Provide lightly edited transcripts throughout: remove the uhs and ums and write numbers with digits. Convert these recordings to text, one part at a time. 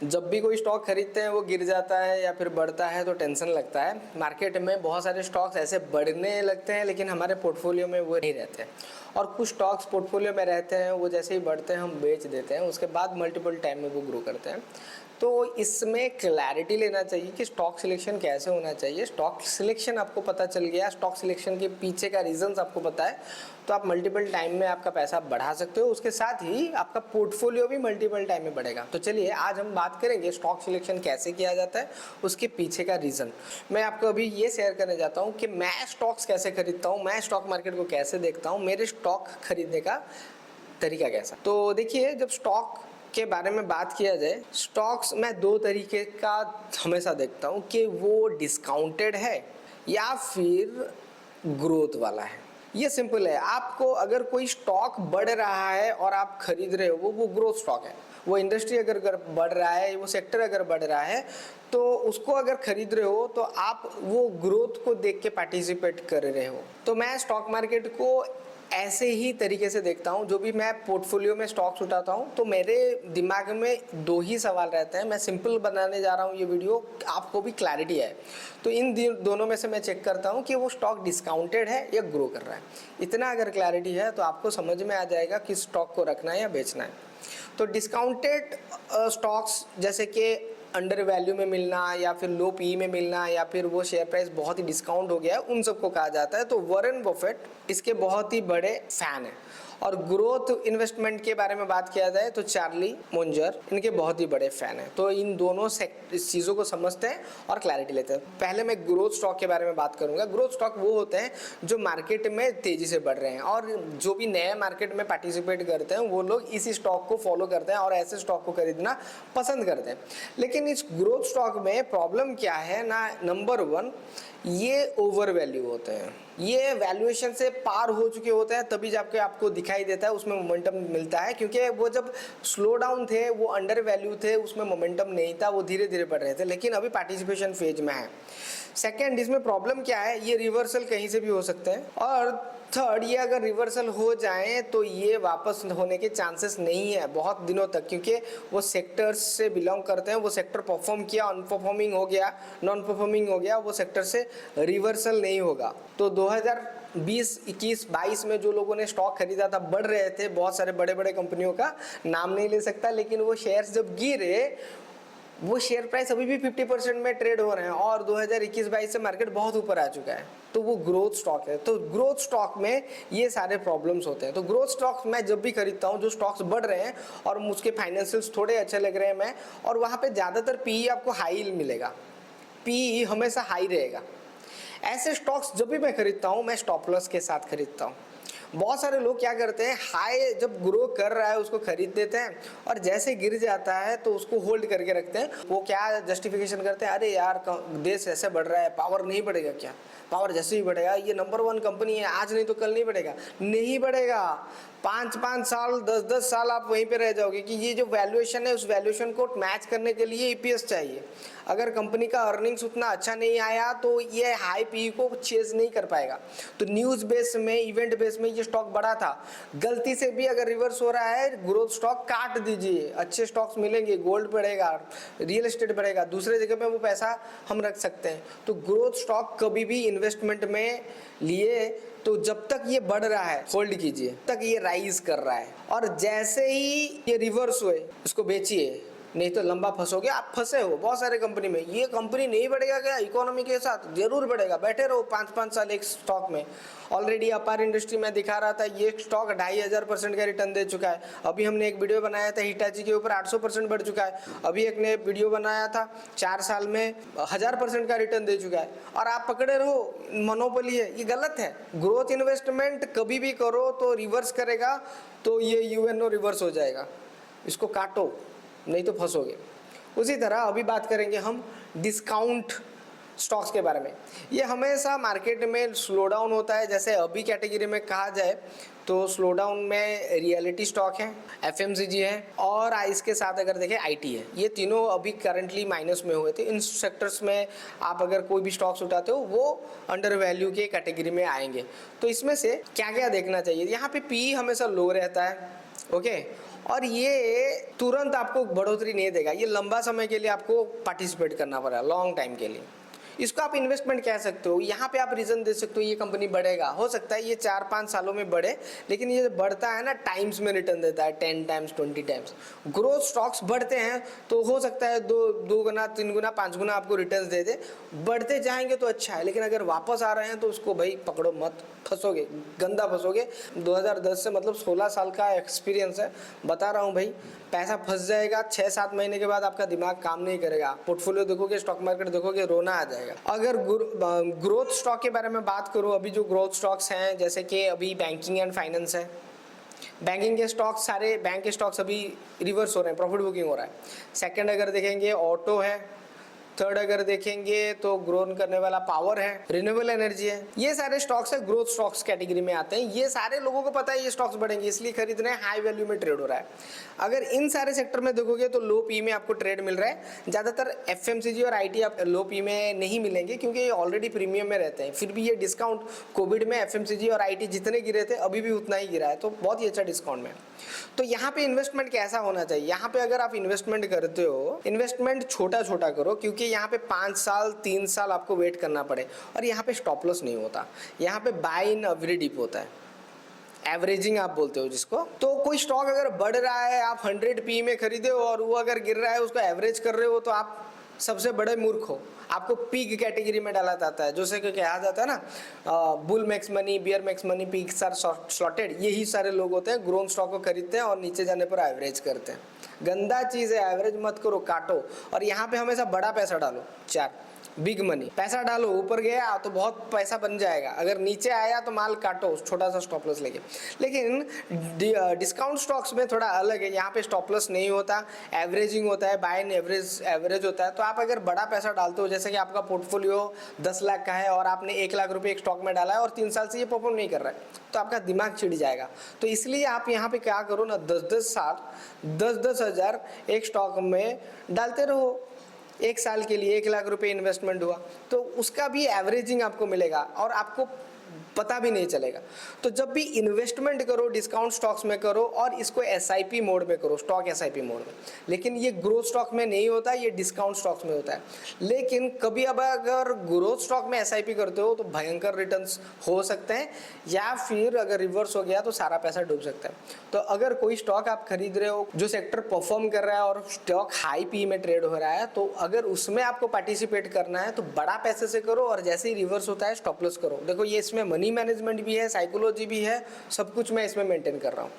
जब भी कोई स्टॉक खरीदते हैं वो गिर जाता है या फिर बढ़ता है तो टेंशन लगता है। मार्केट में बहुत सारे स्टॉक्स ऐसे बढ़ने लगते हैं लेकिन हमारे पोर्टफोलियो में वो नहीं रहते, और कुछ स्टॉक्स पोर्टफोलियो में रहते हैं, वो जैसे ही बढ़ते हैं हम बेच देते हैं, उसके बाद मल्टीपल टाइम में वो ग्रो करते हैं। तो इसमें क्लैरिटी लेना चाहिए कि स्टॉक सिलेक्शन कैसे होना चाहिए। स्टॉक सिलेक्शन आपको पता चल गया, स्टॉक सिलेक्शन के पीछे का रीजंस आपको पता है, तो आप मल्टीपल टाइम में आपका पैसा बढ़ा सकते हो, उसके साथ ही आपका पोर्टफोलियो भी मल्टीपल टाइम में बढ़ेगा। तो चलिए आज हम बात करेंगे स्टॉक सिलेक्शन कैसे किया जाता है, उसके पीछे का रीज़न। मैं आपको अभी ये शेयर करने जाता हूँ कि मैं स्टॉक्स कैसे खरीदता हूँ, मैं स्टॉक मार्केट को कैसे देखता हूँ, मेरे स्टॉक खरीदने का तरीका कैसा। तो देखिए, जब स्टॉक के बारे में बात किया जाए, स्टॉक्स मैं दो तरीके का हमेशा देखता हूँ कि वो डिस्काउंटेड है या फिर ग्रोथ वाला है। ये सिंपल है। आपको अगर कोई स्टॉक बढ़ रहा है और आप खरीद रहे हो, वो ग्रोथ स्टॉक है। वो इंडस्ट्री अगर बढ़ रहा है, वो सेक्टर अगर बढ़ रहा है, तो उसको अगर खरीद रहे हो तो आप वो ग्रोथ को देख के पार्टिसिपेट कर रहे हो। तो मैं स्टॉक मार्केट को ऐसे ही तरीके से देखता हूँ। जो भी मैं पोर्टफोलियो में स्टॉक्स उठाता हूँ तो मेरे दिमाग में दो ही सवाल रहते हैं। मैं सिंपल बनाने जा रहा हूँ ये वीडियो, आपको भी क्लैरिटी है। तो इन दोनों में से मैं चेक करता हूँ कि वो स्टॉक डिस्काउंटेड है या ग्रो कर रहा है। इतना अगर क्लैरिटी है तो आपको समझ में आ जाएगा कि स्टॉक को रखना है या बेचना है। तो डिस्काउंटेड स्टॉक्स जैसे कि अंडर वैल्यू में मिलना या फिर लो पी में मिलना या फिर वो शेयर प्राइस बहुत ही डिस्काउंट हो गया है, उन सबको कहा जाता है। तो वॉरेन बफेट इसके बहुत ही बड़े फैन हैं। और ग्रोथ इन्वेस्टमेंट के बारे में बात किया जाए तो चार्ली मुंजर इनके बहुत ही बड़े फैन हैं। तो इन दोनों इस चीज़ों को समझते हैं और क्लैरिटी लेते हैं। पहले मैं ग्रोथ स्टॉक के बारे में बात करूंगा। ग्रोथ स्टॉक वो होते हैं जो मार्केट में तेज़ी से बढ़ रहे हैं, और जो भी नए मार्केट में पार्टिसिपेट करते हैं वो लोग इसी स्टॉक को फॉलो करते हैं और ऐसे स्टॉक को खरीदना पसंद करते हैं। लेकिन इस ग्रोथ स्टॉक में प्रॉब्लम क्या है ना, नंबर वन, ये ओवर वैल्यू होते हैं। ये वैल्यूएशन से पार हो चुके होते हैं, तभी जाके आपको दिखाई देता है, उसमें मोमेंटम मिलता है। क्योंकि वो जब स्लो डाउन थे, वो अंडर वैल्यू थे, उसमें मोमेंटम नहीं था, वो धीरे धीरे बढ़ रहे थे। लेकिन अभी पार्टिसिपेशन फेज में है। सेकेंड, इसमें प्रॉब्लम क्या है, ये रिवर्सल कहीं से भी हो सकते हैं। और थर्ड, ये अगर रिवर्सल हो जाए तो ये वापस होने के चांसेस नहीं है बहुत दिनों तक, क्योंकि वो सेक्टर्स से बिलोंग करते हैं। वो सेक्टर परफॉर्म किया, अनपरफॉर्मिंग हो गया, नॉन परफॉर्मिंग हो गया, वो सेक्टर से रिवर्सल नहीं होगा। तो 2020, 21, 22 में जो लोगों ने स्टॉक खरीदा था, बढ़ रहे थे, बहुत सारे बड़े बड़े कंपनियों का नाम नहीं ले सकता, लेकिन वो शेयर्स जब गिरे, वो शेयर प्राइस अभी भी 50% में ट्रेड हो रहे हैं, और 2021-22 से मार्केट बहुत ऊपर आ चुका है। तो वो ग्रोथ स्टॉक है। तो ग्रोथ स्टॉक में ये सारे प्रॉब्लम्स होते हैं। तो ग्रोथ स्टॉक मैं जब भी खरीदता हूँ, जो स्टॉक्स बढ़ रहे हैं और उसके फाइनेंशियल्स थोड़े अच्छे लग रहे हैं मैं, और वहाँ पे ज़्यादातर पीई आपको हाई मिलेगा, पीई हमेशा हाई रहेगा, ऐसे स्टॉक्स जब भी मैं खरीदता हूँ मैं स्टॉप लॉस के साथ खरीदता हूँ। बहुत सारे लोग क्या करते हैं, हाई जब ग्रो कर रहा है उसको खरीद देते हैं, और जैसे गिर जाता है तो उसको होल्ड करके रखते हैं। वो क्या जस्टिफिकेशन करते हैं, अरे यार देश ऐसे बढ़ रहा है, पावर नहीं बढ़ेगा क्या? पावर जैसे ही बढ़ेगा, ये नंबर 1 कंपनी है, आज नहीं तो कल नहीं बढ़ेगा। नहीं बढ़ेगा, 5-5 साल, 10-10 साल आप वहीं पे रह जाओगे। कि ये जो वैल्यूएशन है, उस वैल्यूएशन को मैच करने के लिए ईपीएस चाहिए। अगर कंपनी का अर्निंग्स उतना अच्छा नहीं आया तो ये हाई पी को चेज नहीं कर पाएगा। तो न्यूज़ बेस में, इवेंट बेस में ये स्टॉक बढ़ा था, गलती से भी अगर रिवर्स हो रहा है, ग्रोथ स्टॉक काट दीजिए, अच्छे स्टॉक्स मिलेंगे, गोल्ड बढ़ेगा, रियल एस्टेट बढ़ेगा, दूसरे जगह पे वो पैसा हम रख सकते हैं। तो ग्रोथ स्टॉक कभी भी इन्वेस्टमेंट में लिए तो जब तक ये बढ़ रहा है होल्ड कीजिए, तक ये राइज कर रहा है, और जैसे ही ये रिवर्स हुए इसको बेचिए, नहीं तो लंबा फंसोगे। आप फंसे हो बहुत सारे कंपनी में, ये कंपनी नहीं बढ़ेगा क्या इकोनॉमी के साथ? जरूर बढ़ेगा, बैठे रहो 5-5 साल एक स्टॉक में। ऑलरेडी अपार इंडस्ट्री में दिखा रहा था, ये स्टॉक 2500% का रिटर्न दे चुका है। अभी हमने एक वीडियो बनाया था हिटाची के ऊपर, 800% बढ़ चुका है। अभी एक ने वीडियो बनाया था 4 साल में 1000% का रिटर्न दे चुका है, और आप पकड़े रहो मोनोपोली है। ये गलत है। ग्रोथ इन्वेस्टमेंट कभी भी करो तो रिवर्स करेगा, तो ये यूएनओ रिवर्स हो जाएगा, इसको काटो, नहीं तो फंसोगे। उसी तरह अभी बात करेंगे हम डिस्काउंट स्टॉक्स के बारे में। ये हमेशा मार्केट में स्लो डाउन होता है। जैसे अभी कैटेगरी में कहा जाए तो स्लो डाउन में रियलिटी स्टॉक है, एफएमसीजी है, और इसके साथ अगर देखें आईटी है। ये तीनों अभी करंटली माइनस में हुए थे। इन सेक्टर्स में आप अगर कोई भी स्टॉक्स उठाते हो वो अंडर वैल्यू के कैटेगरी में आएंगे। तो इसमें से क्या क्या देखना चाहिए, यहाँ पे पी हमेशा लो रहता है, ओके, और ये तुरंत आपको बढ़ोतरी नहीं देगा, ये लंबा समय के लिए आपको पार्टिसिपेट करना पड़ेगा, लॉन्ग टाइम के लिए। इसको आप इन्वेस्टमेंट कह सकते हो। यहाँ पे आप रीजन दे सकते हो ये कंपनी बढ़ेगा, हो सकता है ये 4-5 सालों में बढ़े, लेकिन ये बढ़ता है ना टाइम्स में रिटर्न देता है, 10 टाइम्स 20 टाइम्स। ग्रोथ स्टॉक्स बढ़ते हैं तो हो सकता है 2 गुना 3 गुना 5 गुना आपको रिटर्न दे दे, बढ़ते जाएंगे तो अच्छा है, लेकिन अगर वापस आ रहे हैं तो उसको भाई पकड़ो मत, फंसोगे, गंदा फंसोगे। 2010 से मतलब 16 साल का एक्सपीरियंस है, बता रहा हूँ भाई, पैसा फंस जाएगा, 6-7 महीने के बाद आपका दिमाग काम नहीं करेगा, पोर्टफोलियो देखोगे, स्टॉक मार्केट देखोगे, रोना आ जाएगा। अगर ग्रोथ स्टॉक के बारे में बात करूँ, अभी जो ग्रोथ स्टॉक्स हैं जैसे कि अभी बैंकिंग एंड फाइनेंस है, बैंकिंग के स्टॉक्स, सारे बैंक के स्टॉक्स अभी रिवर्स हो रहे हैं, प्रॉफिट बुकिंग हो रहा है। सेकंड अगर देखेंगे ऑटो है, थर्ड अगर देखेंगे तो ग्रो करने वाला पावर है, रिन्यूएबल एनर्जी है, ये सारे स्टॉक्स है ग्रोथ स्टॉक्स कैटेगरी में आते हैं। ये सारे लोगों को पता है ये स्टॉक्स बढ़ेंगे इसलिए खरीद रहे हैं, हाई वैल्यू में ट्रेड हो रहा है। अगर इन सारे सेक्टर में देखोगे तो लो पी में आपको ट्रेड मिल रहा है, ज़्यादातर एफएमसीजी और आईटी आप लो पी में नहीं मिलेंगे क्योंकि ये ऑलरेडी प्रीमियम में रहते हैं। फिर भी ये डिस्काउंट कोविड में एफएमसीजी और आईटी जितने गिरे थे अभी भी उतना ही गिरा है, तो बहुत ही अच्छा डिस्काउंट में। तो यहाँ पे इन्वेस्टमेंट कैसा होना चाहिए, यहाँ पे अगर आप इन्वेस्टमेंट करते हो, इन्वेस्टमेंट छोटा छोटा करो, क्योंकि यहाँ पे 5 साल 3 साल आपको वेट करना पड़े, और यहाँ पे स्टॉप लॉस नहीं होता, यहाँ पे बाय इन एवरी डिप होता है, एवरेजिंग आप बोलते हो जिसको। तो कोई स्टॉक अगर बढ़ रहा है, आप 100 पी में खरीदे हो और वो अगर गिर रहा है उसको एवरेज कर रहे हो, तो आप सबसे बड़े मूर्ख हो। आपको पीक कैटेगरी में डाला जाता है, जैसे कि कहा जाता है ना, bull makes money, bear makes money, peaks are shorted, यही सारे लोग होते हैं, ग्रोथ स्टॉक को खरीदते हैं और नीचे जाने पर एवरेज करते हैं। गंदा चीज़ है, एवरेज मत करो, काटो, और यहाँ पे हमेशा बड़ा पैसा डालो, 4 बिग मनी पैसा डालो, ऊपर गया तो बहुत पैसा बन जाएगा, अगर नीचे आया तो माल काटो छोटा सा स्टॉप लॉस लेके। लेकिन डिस्काउंट स्टॉक्स में थोड़ा अलग है, यहाँ पे स्टॉप लॉस नहीं होता, एवरेजिंग होता है, बाय एंड एवरेज होता है। तो आप अगर बड़ा पैसा डालते हो, जैसे कि आपका पोर्टफोलियो 10 लाख का है और आपने 1 लाख रुपये एक स्टॉक में डाला है और 3 साल से ये परफॉर्म नहीं कर रहा है, तो आपका दिमाग चिढ़ जाएगा। तो इसलिए आप यहाँ पे क्या करो ना, 10-10 साल 10-10 हज़ार एक स्टॉक में डालते रहो, 1 साल के लिए 1 लाख रुपए इन्वेस्टमेंट हुआ, तो उसका भी एवरेजिंग आपको मिलेगा और आपको पता भी नहीं चलेगा। तो जब भी इन्वेस्टमेंट करो डिस्काउंट स्टॉक्स में करो, और इसको एसआईपी मोड में करो, स्टॉक एसआईपी मोड में। लेकिन ये ग्रोथ स्टॉक में नहीं होता, ये डिस्काउंट स्टॉक्स में होता है। लेकिन कभी अब अगर ग्रोथ स्टॉक में एसआईपी करते हो तो भयंकर रिटर्न्स हो सकते हैं, या फिर अगर रिवर्स हो गया तो सारा पैसा डूब सकता है। तो अगर कोई स्टॉक आप खरीद रहे हो जो सेक्टर परफॉर्म कर रहा है और स्टॉक हाई पी में ट्रेड हो रहा है, तो अगर उसमें आपको पार्टिसिपेट करना है तो बड़ा पैसे से करो, और जैसे ही रिवर्स होता है स्टॉप लॉस करो। देखो ये इसमें मनी मैनेजमेंट भी है, साइकोलॉजी भी है, सब कुछ मैं इसमें मेंटेन कर रहा हूँ।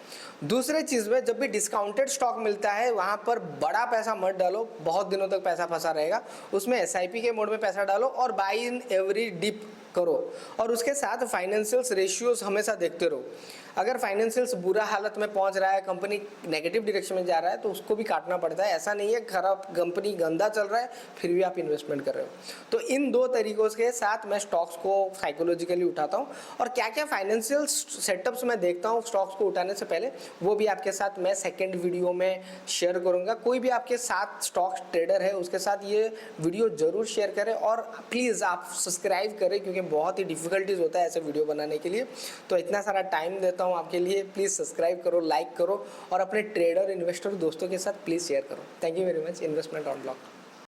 दूसरे चीज़ में जब भी डिस्काउंटेड स्टॉक मिलता है वहाँ पर बड़ा पैसा मत डालो, बहुत दिनों तक पैसा फंसा रहेगा, उसमें एसआईपी के मोड में पैसा डालो और बाय इन एवरी डिप करो, और उसके साथ फाइनेंशियल्स रेशियोज हमेशा देखते रहो। अगर फाइनेंशियल्स बुरा हालत में पहुंच रहा है, कंपनी नेगेटिव डायरेक्शन में जा रहा है, तो उसको भी काटना पड़ता है। ऐसा नहीं है खराब कंपनी गंदा चल रहा है फिर भी आप इन्वेस्टमेंट कर रहे हो। तो इन 2 तरीकों के साथ मैं स्टॉक्स को साइकोलॉजिकली उठाता हूँ, और क्या क्या फाइनेंशियल सेटअप्स मैं देखता हूँ स्टॉक्स को उठाने से पहले, वो भी आपके साथ मैं सेकेंड वीडियो में शेयर करूँगा। कोई भी आपके साथ स्टॉक ट्रेडर है उसके साथ ये वीडियो जरूर शेयर करें, और प्लीज़ आप सब्सक्राइब करें, क्योंकि बहुत ही डिफिकल्टीज होता है ऐसे वीडियो बनाने के लिए। तो इतना सारा टाइम देता हूँ आपके लिए, प्लीज़ सब्सक्राइब करो, लाइक करो, और अपने ट्रेडर इन्वेस्टर दोस्तों के साथ प्लीज़ शेयर करो। Thank you very much. Investment on block.